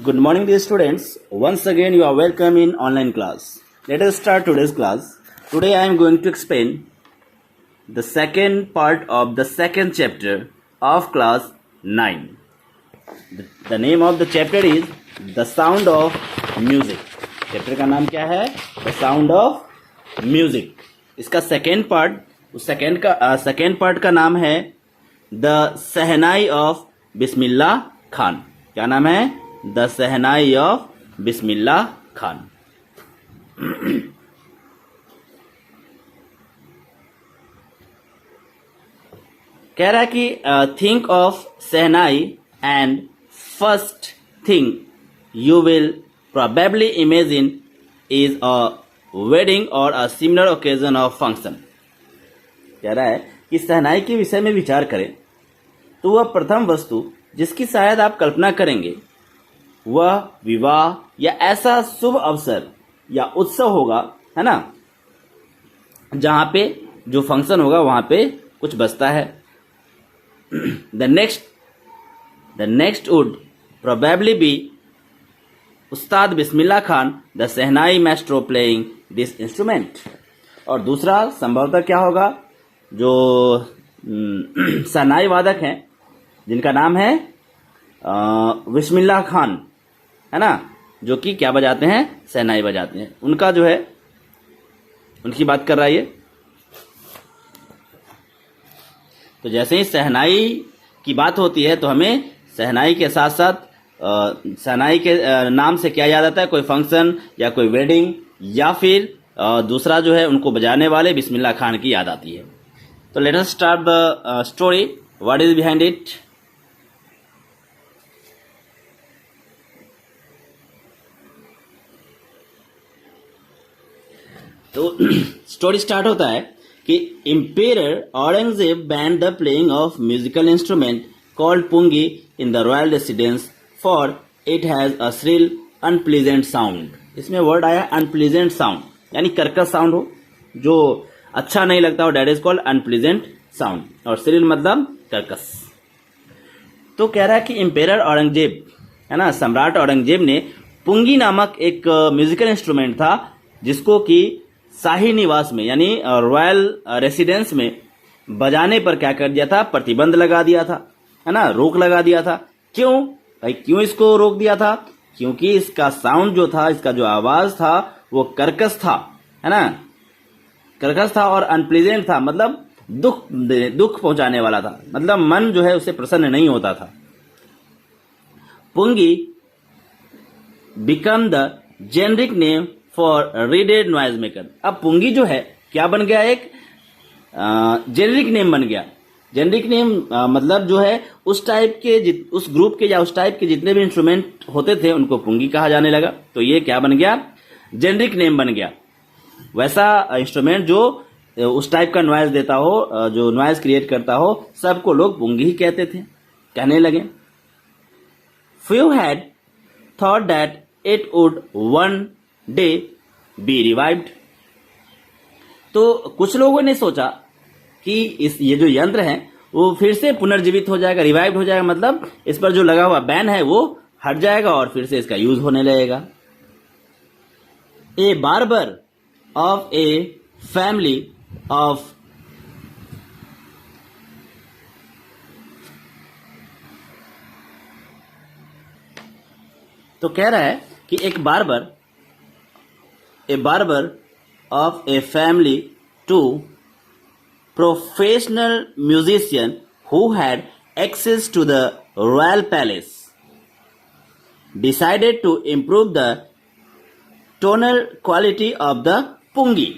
Good morning, dear students. Once again, you are welcome in online class. Let us start today's class. Today, I am going to explain the second part of the second chapter of class 9. The name of the chapter is The Sound of Music. Chapter का नाम क्या है? The Sound of Music. इसका second part, उस second part का नाम है the shehnai of Bismillah Khan. क्या नाम है? The shehnai of Bismillah Khan. कह रहा है कि think of shehnai and first thing you will probably imagine is a wedding और a similar occasion of function. कह रहा है कि सहनाई के विषय में विचार करें तो वह प्रथम वस्तु जिसकी शायद आप कल्पना करेंगे वह विवाह या ऐसा शुभ अवसर या उत्सव होगा, है ना, जहां पे जो फंक्शन होगा वहां पे कुछ बचता है. The next would probably be Ustad Bismillah Khan the shehnai maestro playing this instrument. और दूसरा संभवतः क्या होगा, जो सहनाई वादक हैं जिनका नाम है बिस्मिल्लाह खान, है ना, जो कि क्या बजाते हैं? सहनाई बजाते हैं. उनका जो है, उनकी बात कर रहा है ये. तो जैसे ही सहनाई की बात होती है तो हमें सहनाई के साथ साथ सहनाई के नाम से क्या याद आता है? कोई फंक्शन या कोई वेडिंग या फिर दूसरा जो है उनको बजाने वाले बिस्मिल्लाह खान की याद आती है. तो let us start the story. What is behind it? तो स्टोरी स्टार्ट होता है कि emperor Aurangzeb ban the playing of musical instrument called pungi in the royal residence for it has a shrill unpleasant sound. इसमें वर्ड आया unpleasant sound, यानी कर्कश sound हो, जो अच्छा नहीं लगता हो, that is called unpleasant sound. और श्रिल मतलब कर्कश. तो कह रहा है कि एम्पेरर औरंगजेब, है ना, सम्राट औरंगजेब ने पुंगी नामक एक म्यूजिकल इंस्ट्रूमेंट था जिसको कि शाही निवास में यानी रॉयल रेसिडेंस में बजाने पर क्या कर दिया था? प्रतिबंध लगा दिया था, है ना, रोक लगा दिया था. क्यों भाई, क्यों इसको रोक दिया था? क्योंकि इसका साउंड जो था, इसका जो आवाज था वो कर्कश था, है ना, कर्कश था और अनप्लीजेंट था, मतलब दुख पहुंचाने वाला था, मतलब मन जो है उसे प्रसन्न नहीं होता था. Pungi become the generic name for reeded noise maker. अब पुंगी जो है क्या बन गया? एक जेनरिक नेम बन गया. जेनरिक नेम मतलब जो है उस टाइप के, उस ग्रुप के या उस टाइप के जितने भी इंस्ट्रूमेंट होते थे उनको पुंगी कहा जाने लगा. तो ये क्या बन गया? जेनरिक नेम बन गया. वैसा इंस्ट्रूमेंट जो उस टाइप का नॉइज देता हो, जो नॉइज क्रिएट करता हो, सबको लोग पुंगी ही कहते थे, कहने लगे. Few had thought that it would one day B revived. तो कुछ लोगों ने सोचा कि ये जो यंत्र है वो फिर से पुनर्जीवित हो जाएगा, रिवाइव्ड हो जाएगा, मतलब इस पर जो लगा हुआ बैन है वो हट जाएगा और फिर से इसका यूज होने लगेगा. A barber of a family of तो कह रहा है कि एक barber, a barber of a family to professional musician who had access to the royal palace decided to improve the tonal quality of the pungi.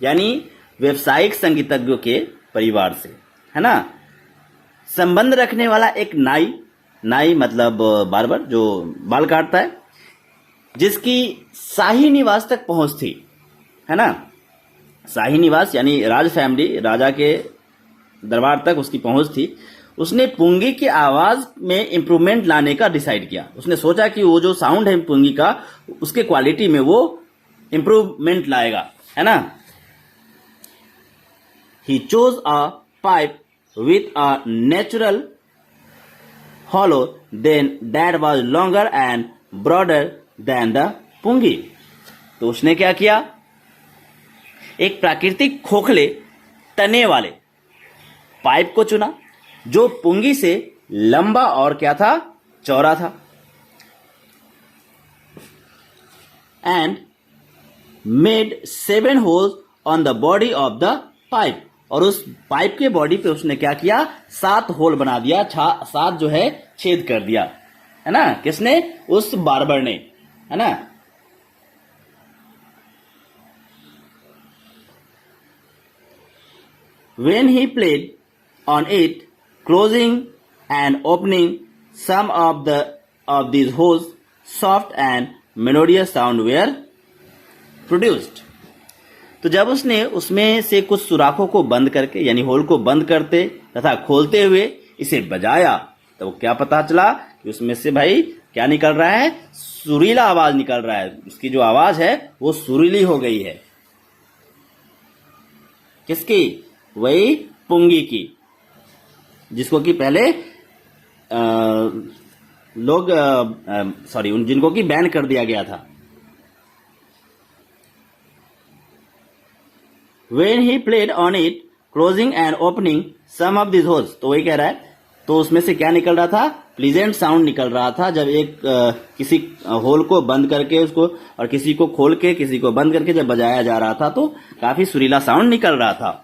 यानी व्यवसायिक संगीतज्ञों के परिवार से, है ना, संबंध रखने वाला एक नाई मतलब बार्बर जो बाल काटता है, जिसकी शाही निवास तक पहुंच थी, है ना, शाही निवास यानी राज फैमिली, राजा के दरबार तक उसकी पहुंच थी. उसने पुंगी की आवाज में इंप्रूवमेंट लाने का डिसाइड किया. उसने सोचा कि वो जो साउंड है पुंगी का, उसके क्वालिटी में वो इंप्रूवमेंट लाएगा, है ना. He chose a pipe with a natural hollow then that was longer and broader than the pungi. तो उसने क्या किया, एक प्राकृतिक खोखले तने वाले पाइप को चुना जो पुंगी से लंबा और क्या था, चौड़ा था. And made 7 holes on the body of the pipe. और उस पाइप के बॉडी पे उसने क्या किया, 7 होल बना दिया, 7 जो है छेद कर दिया, है ना. किसने, उस बार्बर ने, है ना. When he played on it, closing and opening some of these holes, soft and melodious sound were produced. तो जब उसने उसमें से कुछ सुराखों को बंद करके, यानी होल को बंद करते तथा खोलते हुए इसे बजाया, तो क्या पता चला कि उसमें से भाई क्या निकल रहा है, सुरीला आवाज निकल रहा है. उसकी जो आवाज है वो सुरीली हो गई है. किसकी, वही पुंगी की, जिसको कि पहले लोग जिनको कि बैन कर दिया गया था. When he played on it, closing and opening some of these holes, तो वही कह रहा है, तो उसमें से क्या निकल रहा था, प्लीजेंट साउंड निकल रहा था. जब एक किसी होल को बंद करके उसको, और किसी को खोल के किसी को बंद करके जब बजाया जा रहा था तो काफी सुरीला साउंड निकल रहा था.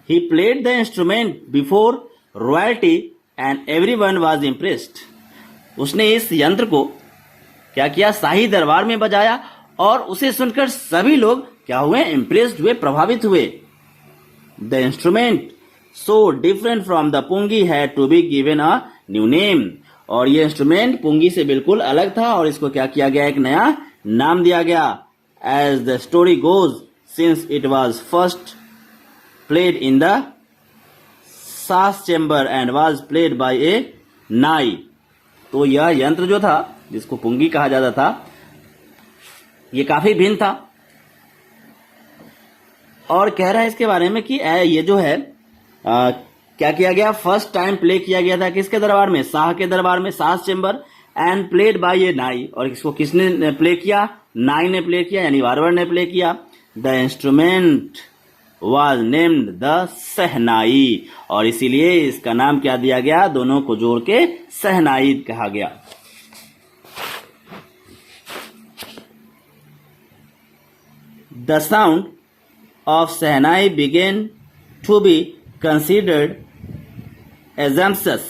He played the instrument before royalty and everyone was impressed. उसने इस यंत्र को क्या किया, शाही दरबार में बजाया और उसे सुनकर सभी लोग क्या हुए, इम्प्रेस्ड हुए, प्रभावित हुए. The instrument so different from the pungi had to be given a new name. और ये इंस्ट्रूमेंट पुंगी से बिल्कुल अलग था और इसको क्या किया गया, एक नया नाम दिया गया. As the story goes, since it was first played in the sas chamber and was played by a nai. तो यह यंत्र जो था, जिसको पुंगी कहा जाता था, ये काफी भिन्न था. और कह रहा है इसके बारे में कि ये जो है क्या किया गया, फर्स्ट टाइम प्ले किया गया था किसके दरबार में, शाह के दरबार में, सास चेंबर, एंड प्लेड बाय ए नाई. और इसको किसने प्ले किया, नाई ने प्ले किया, यानी बार्बर ने प्ले किया. The instrument was named the सहनाई. और इसीलिए इसका नाम क्या दिया गया, दोनों को जोड़ के सहनाई कहा गया. The sound of shehnai began to be considered assumptuous.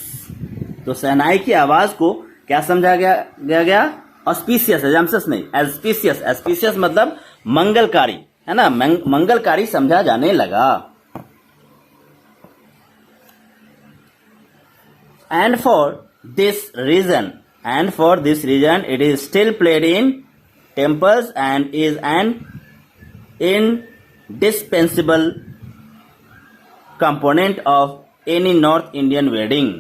तो सहनाई की आवाज को क्या समझा गया, ऑस्पिशियस, assumptuous नहीं, auspicious मतलब मंगलकारी, है ना, मंगलकारी समझा जाने लगा. And for this reason, it is still played in temples and is an indispensable component of any North Indian wedding.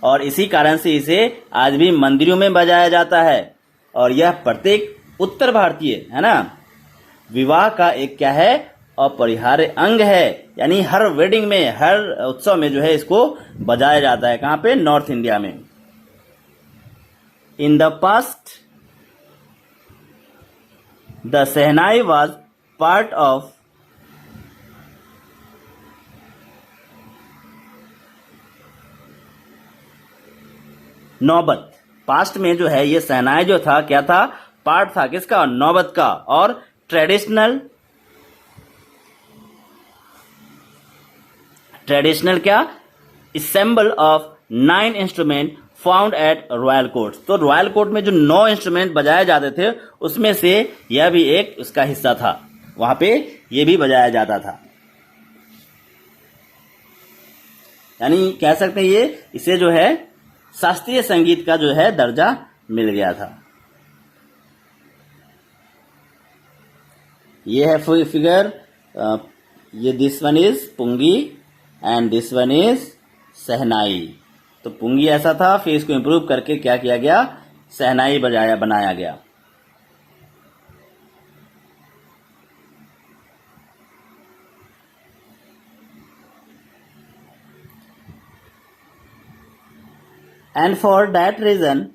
और इसी कारण से इसे आज भी मंदिरों में बजाया जाता है. और यह प्रत्येक उत्तर भारतीय, है ना, विवाह का एक क्या है, अपरिहार्य अंग है. यानी हर वेडिंग में, हर उत्सव में जो है इसको बजाया जाता है. कहां पे, नॉर्थ इंडिया में. In the past the shehnai was part of नौबत. पास्ट में जो है ये सहनाई जो था, क्या था, पार्ट था किसका, नौबत का. और ट्रेडिशनल क्या, assemble of 9 instrument found at royal court. तो रॉयल कोर्ट में जो 9 इंस्ट्रूमेंट बजाए जाते थे उसमें से यह भी एक उसका हिस्सा था. वहां पे यह भी बजाया जाता था. यानी कह सकते हैं ये, इसे जो है शास्त्रीय संगीत का जो है दर्जा मिल गया था. ये है फिगर, ये this one is pungi and this one is shehnai. तो पुंगी ऐसा था, फिर इसको इंप्रूव करके क्या किया गया, सहनाई बनाया गया. And for that reason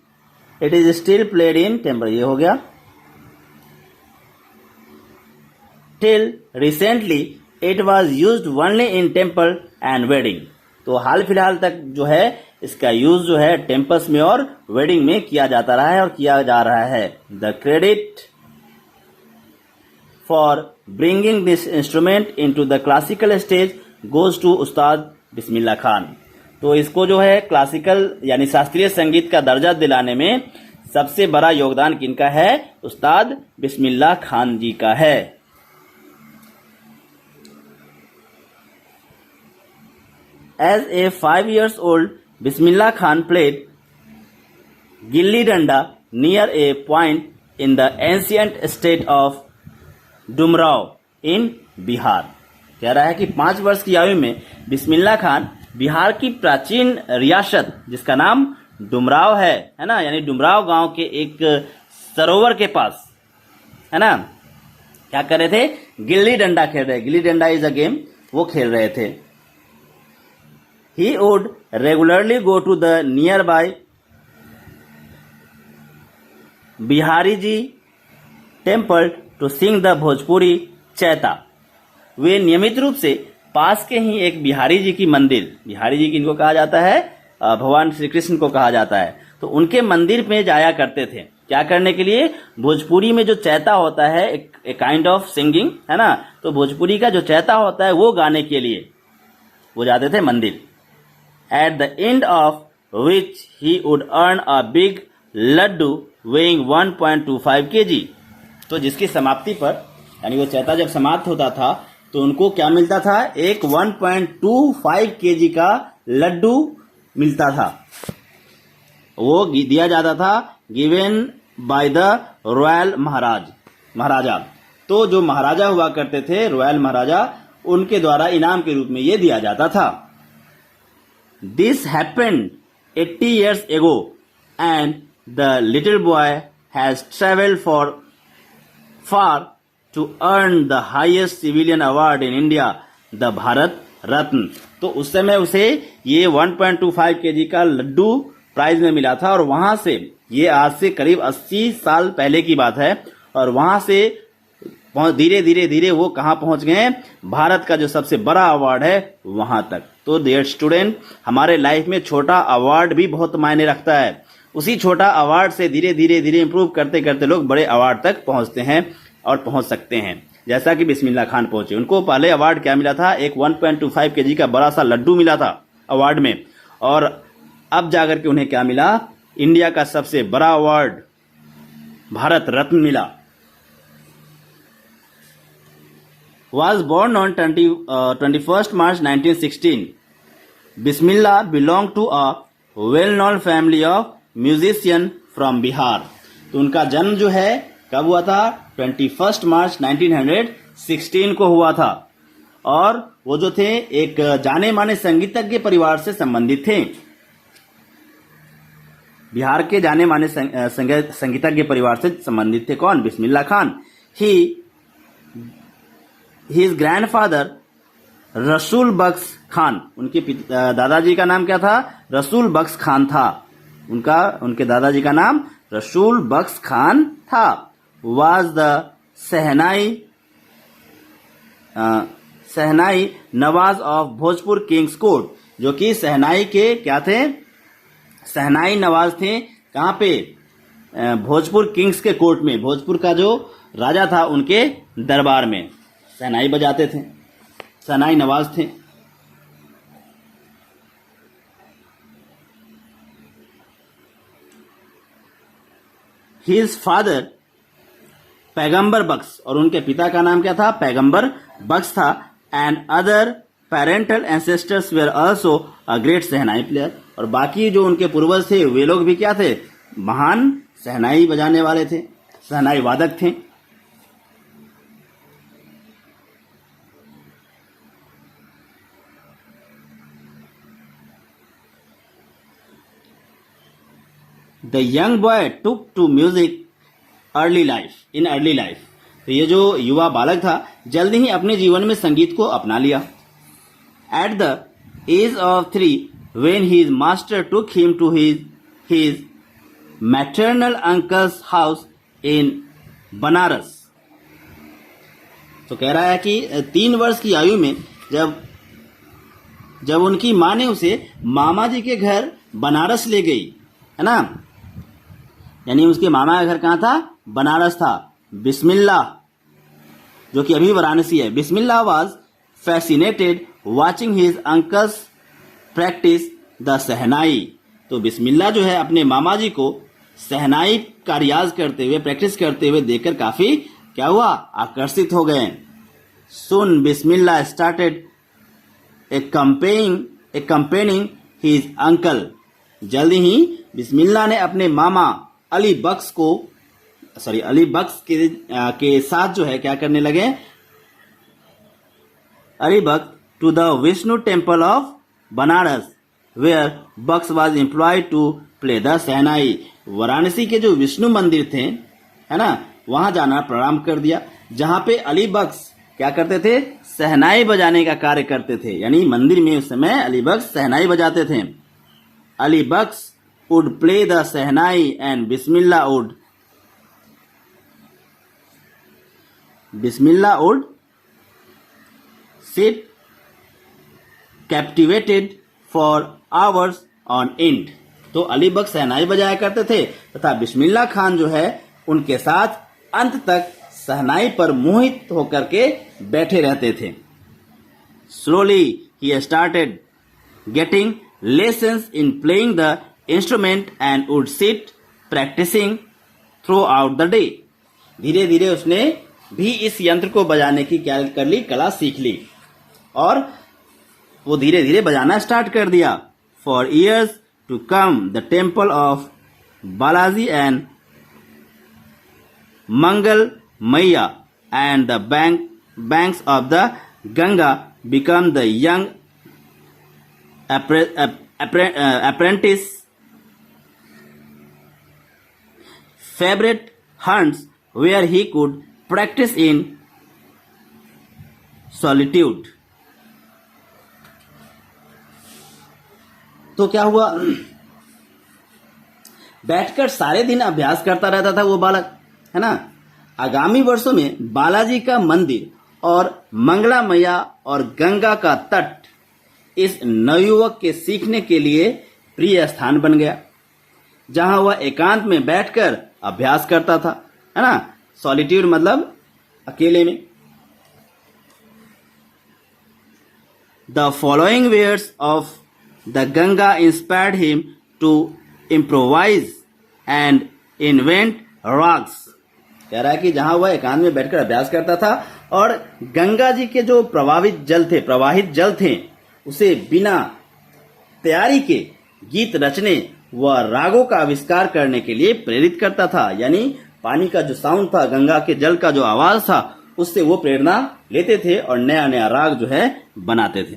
it is still played in temple, ये हो गया। Till recently it was use only in temple and wedding, तो हाल फिलहाल तक जो है इसका यूज जो है टेम्पल्स में और वेडिंग में किया जाता रहा है और किया जा रहा है। The credit for bringing this instrument into the classical stage goes to Ustad Bismillah Khan, तो इसको जो है क्लासिकल यानी शास्त्रीय संगीत का दर्जा दिलाने में सबसे बड़ा योगदान किनका है? उस्ताद बिस्मिल्लाह खान जी का है। As a 5 years old, Bismillah Khan played Gilli Danda near a point in the ancient state of Dumrao in Bihar. कह रहा है कि 5 वर्ष की आयु में बिस्मिल्लाह खान बिहार की प्राचीन रियासत जिसका नाम डुमराव है ना, यानी डुमराव गांव के एक सरोवर के पास, है ना, क्या कर रहे थे? गिल्ली डंडा खेल रहे। Gilli danda is a game, वो खेल रहे थे। He would regularly go to the nearby Bihari Ji temple to sing the Bhojpuri Chaita. वे नियमित रूप से पास के ही एक बिहारी जी की मंदिर, बिहारी जी किनको कहा जाता है? भगवान श्री कृष्ण को कहा जाता है, तो उनके मंदिर में जाया करते थे। क्या करने के लिए? भोजपुरी में जो चैता होता है, एक काइंड ऑफ सिंगिंग, है ना, तो भोजपुरी का जो चैता होता है वो गाने के लिए वो जाते थे मंदिर। At the end of which he would earn a big laddu weighing 1.25 kg, तो जिसकी समाप्ति पर यानी वो चैता जब समाप्त होता था तो उनको क्या मिलता था? एक 1.25 kg का लड्डू मिलता था, वो दिया जाता था, गिवन बाय द रॉयल महाराजा। तो जो महाराजा हुआ करते थे, रॉयल महाराजा, उनके द्वारा इनाम के रूप में ये दिया जाता था। This happened 80 years ago and the little boy has traveled far to earn the highest civilian award in India, the Bharat Ratna। तो उस समय उसे ये 1.25 kg का लड्डू प्राइज में मिला था और वहां से, ये आज से करीब 80 साल पहले की बात है, और वहां से धीरे धीरे धीरे वो कहाँ पहुंच गए? भारत का जो सबसे बड़ा अवार्ड है वहां तक। तो डियर स्टूडेंट, हमारे लाइफ में छोटा अवार्ड भी बहुत मायने रखता है। उसी छोटा अवार्ड से धीरे धीरे धीरे इंप्रूव करते करते लोग बड़े अवार्ड तक पहुंचते हैं और पहुंच सकते हैं, जैसा कि बिस्मिल्लाह खान पहुंचे। उनको पहले अवार्ड क्या मिला था? एक 1.25 kg का बड़ा सा लड्डू मिला था अवार्ड में, और अब जाकर के उन्हें क्या मिला? इंडिया का सबसे बड़ा अवार्ड भारत रत्न मिला। Was born on 21st March 1916. Bismillah belonged to a well-known family of musician from Bihar. तो उनका जन्म जो है कब हुआ था? 21 मार्च 1916 को हुआ था, और वो जो थे एक जाने माने संगीतज्ञ परिवार से संबंधित थे। बिहार के जाने माने संगीतज्ञ परिवार से संबंधित थे। कौन? बिस्मिल्लाह खान। His grandfather रसूल बख्श खान, उनके दादाजी का नाम क्या था? रसूल बख्श खान था। उनके दादाजी का नाम रसूल बख्श खान था। Was the shehnai Nawaz of Bhojpur Kings court, जो कि सहनाई के क्या थे? सहनाई नवाज थे। कहाँ पे? भोजपुर किंग्स के कोर्ट में, भोजपुर का जो राजा था उनके दरबार में सहनाई बजाते थे, सहनाई नवाज थे। हिज फादर पैगंबर बख्श, और उनके पिता का नाम क्या था? पैगंबर बख्श था। And other parental ancestors where also a great shehnai player, और बाकी जो उनके पूर्वज थे वे लोग भी क्या थे? महान सहनाई बजाने वाले थे, सहनाई वादक थे। The young boy took to music early life। तो ये जो युवा बालक था जल्दी ही अपने जीवन में संगीत को अपना लिया। At the age of 3 when his master took him to his maternal uncle's house in Banaras. तो कह रहा है कि 3 वर्ष की आयु में जब उनकी माँ ने उसे मामा जी के घर बनारस ले गई, है ना, यानी उसके मामा का घर कहाँ था? बनारस था। बिस्मिल्लाह, जो कि अभी वाराणसी है, Bismillah was fascinated watching his uncles practice the shehnai. तो बिस्मिल्लाह जो है अपने मामा जी को सहनाई का रियाज करते हुए, प्रैक्टिस करते हुए देखकर काफी क्या हुआ? आकर्षित हो गए। सुन बिस्मिल्लाह स्टार्टेड accompanying his uncle। जल्दी ही बिस्मिल्लाह ने अपने मामा अली बख्श के साथ जो है क्या करने लगे? Ali Bakhsh to the Vishnu temple of Banaras where Bakhsh was employed to play the shehnai. Varanasi के जो विष्णु मंदिर थे, है ना, वहां जाना प्रारंभ कर दिया, जहां पे अली बख्श क्या करते थे? सहनाई बजाने का कार्य करते थे। यानी मंदिर में उस समय अली बख्श सहनाई बजाते थे। Ali Bakhsh would play the shehnai and Bismillah would sit captivated for hours on end. तो अली बख्श सहनाई बजाया करते थे तथा बिस्मिल्लाह खान जो है उनके साथ अंत तक सहनाई पर मोहित होकर के बैठे रहते थे। स्लोली ही started getting lessons in playing the instrument and would sit practicing throughout the day. धीरे धीरे उसने भी इस यंत्र को बजाने की क्या कर ली? कला सीख ली और वो धीरे धीरे बजाना स्टार्ट कर दिया। For years to come the temple of Balaji and Mangal Maiya and the banks of the Ganga become the young apprentice favorite hunts where he could practice in solitude। तो क्या हुआ? बैठकर सारे दिन अभ्यास करता रहता था वो बालक, है ना। आगामी वर्षों में बालाजी का मंदिर और मंगला मैया और गंगा का तट इस नवयुवक के सीखने के लिए प्रिय स्थान बन गया, जहां वह एकांत में बैठकर अभ्यास करता था, है ना। सॉलिट्यूड मतलब अकेले में। The following words of the Ganga inspired him to improvise and invent ragas. कह रहा है कि जहां वह एकांत में बैठकर अभ्यास करता था और गंगा जी के जो प्रवाहित जल थे उसे बिना तैयारी के गीत रचने व रागों का आविष्कार करने के लिए प्रेरित करता था। यानी पानी का जो साउंड था, गंगा के जल का जो आवाज था, उससे वो प्रेरणा लेते थे और नया नया राग जो है बनाते थे।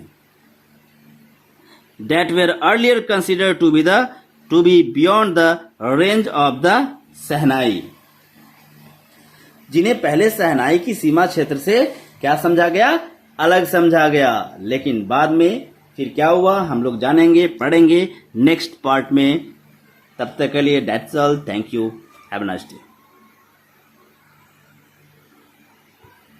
That were earlier considered to be beyond the range of the सहनाई, जिन्हें पहले सहनाई की सीमा क्षेत्र से क्या समझा गया? अलग समझा गया। लेकिन बाद में फिर क्या हुआ हम लोग जानेंगे, पढ़ेंगे नेक्स्ट पार्ट में। तब तक के लिए that's all. Thank you. Have a nice day.